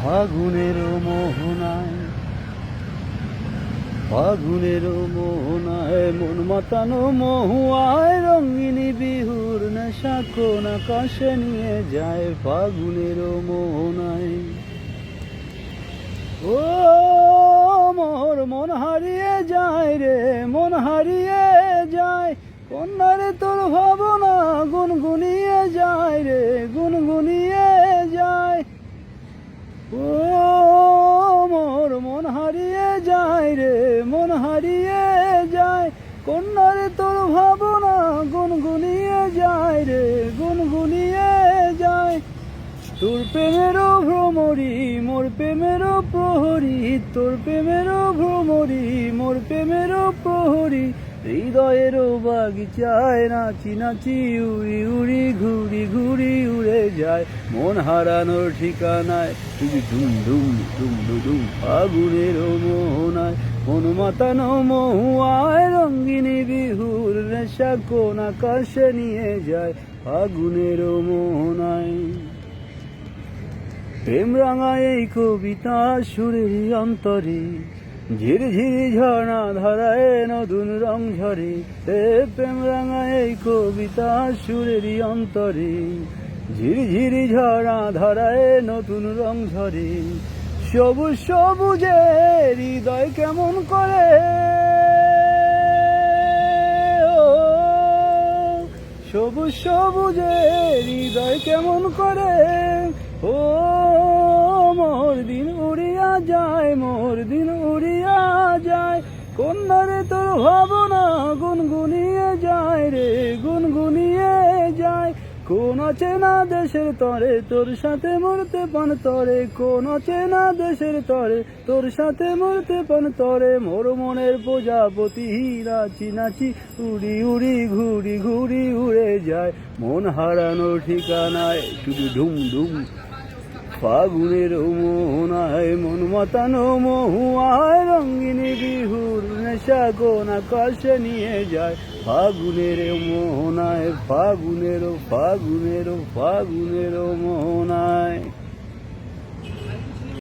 ফাগুনের মোহনায়, ফাগুনের মোহনায় মন মাতানো মহুয়ায় রঙিনী বিহুর নেশা কোন আকাশে নিয়ে যায়। ফাগুনের মোহনায় ও মোর মন হারিয়ে যায় রে, মন হারিয়ে যায়। কন্যারে তোর ভাবনা গুনগুনিয়ে যায় রে, গুনগুনিয়ে যায়। ও মোর মন হারিয়ে যায় রে, মন হারিয়ে যায়। কন্যারে তোর ভাবনা গুনগুনিয়ে যায় রে, গুনগুনিয়ে যায়। তোর প্রেমেরও ভ্রমরি মোর প্রেমেরও প্রহরী, তোর প্রেমেরও ভ্রমরি মোর প্রেমেরও প্রহরী। হৃদয়েরও বাগিচায় নাচি নাচি উড়ি উড়ি ঘুরি ঘুরি উড়ে যায়। মন হারানোর ঠিকানায় তুই ডুম ডুম ডুম ডুম। ফাগুনেরও মোহনায় মন মাতানো মহুয়ায় রঙ্গিনী বিহুর নেশা কোন আকাশে নিয়ে যায়। ফাগুনেরও মোহনায় প্রেম রাঙা এই কবিতা সুরেরই অন্তরে, ঝিরঝিরি ঝর্ণা ধারায় নতুন রং ঝরে। প্রেম রাঙা এই কবিতা সুরেরই অন্তরে, ঝিরঝিরি ঝর্ণা ধারায় নতুন রং ঝরে। সবুজ সবুজে হৃদয় কেমন করে, সবুজ সবুজে হৃদয় কেমন করে। ও মোর দিন উড়িয়া যায়, মোর দিন উড়িয়া যায়। কন্যারে তোর ভাবনা গুনগুনিয়ে যায় রে, গুনগুনিয়ে যায়। কোন অচেনা দেশের তরে তোর সাথে মরতে পান তরে, কোন অচেনা দেশের তরে তোর সাথে মরতে পান তরে। মোর মনের প্রজাপতি নাচি নাচি উড়ি উড়ি ঘুরি ঘুরি উড়ে যায়। মন হারানোর ঠিকানায় শুধু ঢুম ঢুম। ফাগুনের মোহনায় মন মাতানো মহুয়ায় রঙ্গিনী বিহুর নেশা কোন আকাশে নিয়ে যায়। ফাগুনের মোহনায়, ফাগুনের ফাগুনের ফাগুনের মোহনায়।